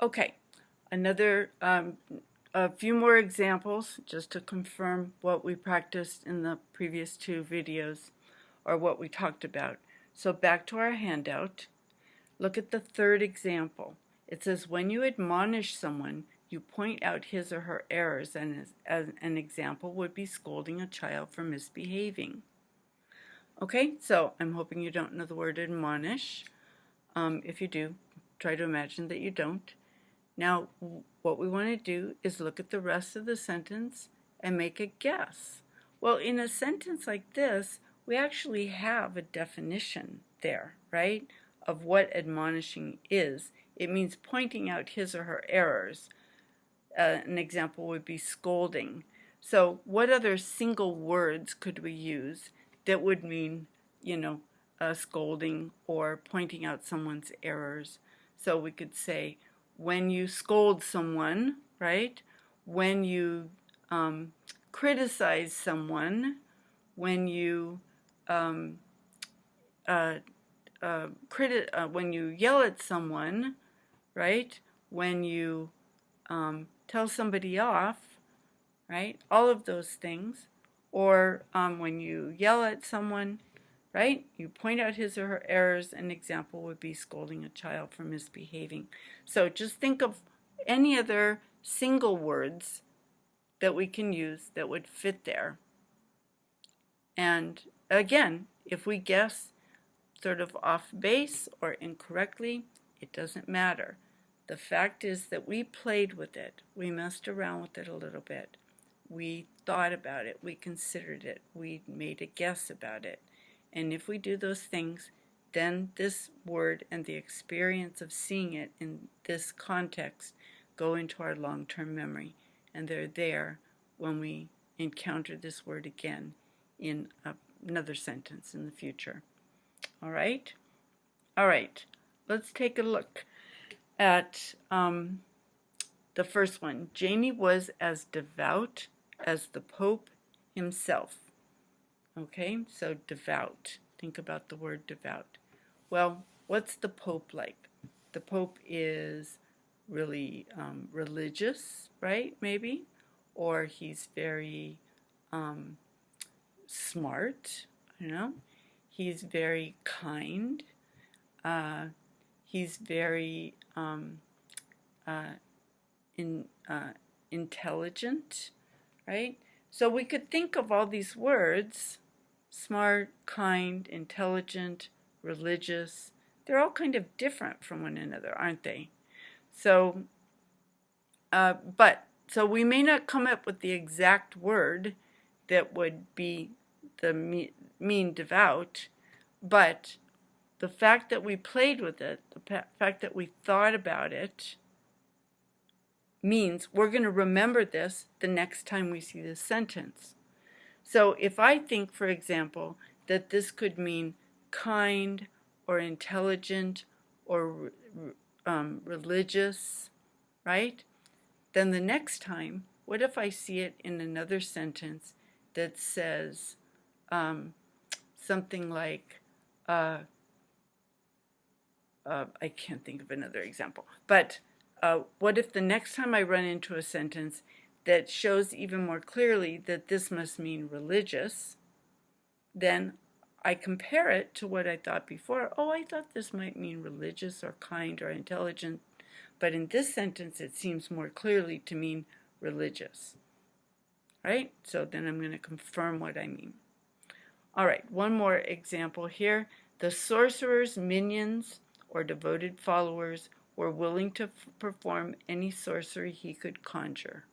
Okay, another a few more examples just to confirm what we practiced in the previous two videos or what we talked about. So back to our handout. Look at the third example. It says, when you admonish someone, you point out his or her errors, and as an example would be scolding a child for misbehaving. Okay, so I'm hoping you don't know the word admonish. If you do, try to imagine that you don't. Now, what we want to do is look at the rest of the sentence and make a guess. Well, in a sentence like this, we actually have a definition there, right, of what admonishing is. It means pointing out his or her errors. An example would be scolding. So what other single words could we use that would mean, scolding or pointing out someone's errors? So we could say, when you scold someone, right? When you criticize someone, when you when you yell at someone, right? When you tell somebody off, right? All of those things. Or when you yell at someone, right? You point out his or her errors. An example would be scolding a child for misbehaving. So just think of any other single words that we can use that would fit there. And again, if we guess sort of off base or incorrectly, it doesn't matter. The fact is that we played with it. We messed around with it a little bit. We thought about it. We considered it. We made a guess about it. And if we do those things, then this word and the experience of seeing it in this context go into our long-term memory. And they're there when we encounter this word again in another sentence in the future. All right? All right. Let's take a look at the first one. Janie was as devout as the Pope himself. Okay, so devout. Think about the word devout. Well, what's the Pope like? The Pope is really religious, right? Maybe. Or he's very smart, He's very kind. He's very intelligent, right? So we could think of all these words, smart, kind, intelligent, religious. They're all kind of different from one another, aren't they? So, so we may not come up with the exact word that would be the mean devout, but the fact that we played with it, the fact that we thought about it, means we're going to remember this the next time we see this sentence. So if I think, for example, that this could mean kind or intelligent or religious, right? Then the next time, what if I see it in another sentence that says something like, I can't think of another example, but what if the next time I run into a sentence that shows even more clearly that this must mean religious, then I compare it to what I thought before. Oh, I thought this might mean religious or kind or intelligent, but in this sentence it seems more clearly to mean religious, right? So then I'm going to confirm what I mean. All right, one more example here. The sorcerer's minions or devoted followers were willing to perform any sorcery he could conjure.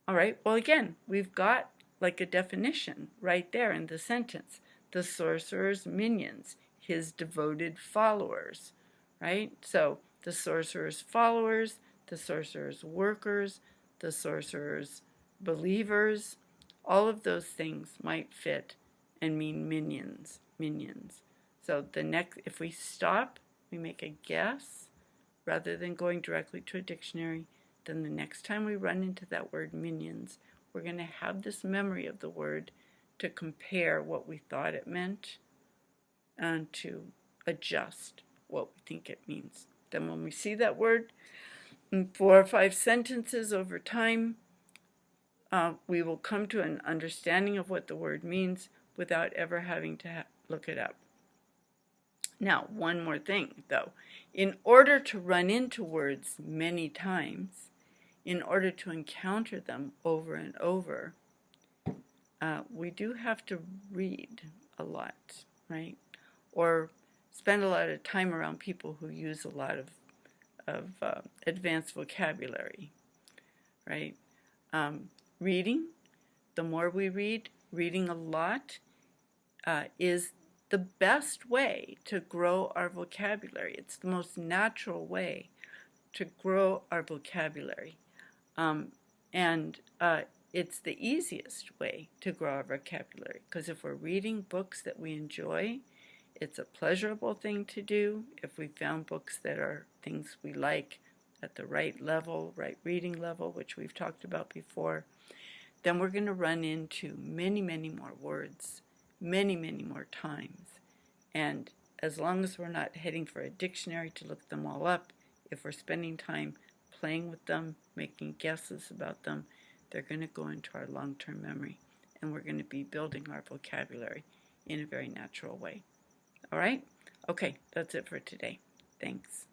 All right, well, again, we've got like a definition right there in the sentence. The sorcerer's minions, his devoted followers, right? So the sorcerer's followers, the sorcerer's workers, the sorcerer's believers, all of those things might fit and mean minions. So if we stop, we make a guess rather than going directly to a dictionary, then the next time we run into that word minions, we're going to have this memory of the word to compare what we thought it meant and to adjust what we think it means. Then when we see that word, in 4 or 5 sentences over time, we will come to an understanding of what the word means without ever having to look it up. Now, one more thing, though. In order to run into words many times, in order to encounter them over and over, we do have to read a lot, right? Or spend a lot of time around people who use a lot of advanced vocabulary, right? Reading, the more we read, reading a lot is the best way to grow our vocabulary. It's the most natural way to grow our vocabulary. And it's the easiest way to grow our vocabulary, because if we're reading books that we enjoy, it's a pleasurable thing to do. If we found books that are things we like at the right level, right reading level, which we've talked about before, then we're going to run into many, many more words, many, many more times. And as long as we're not heading for a dictionary to look them all up, if we're spending time playing with them, making guesses about them, they're going to go into our long-term memory, and we're going to be building our vocabulary in a very natural way. All right? Okay, that's it for today. Thanks.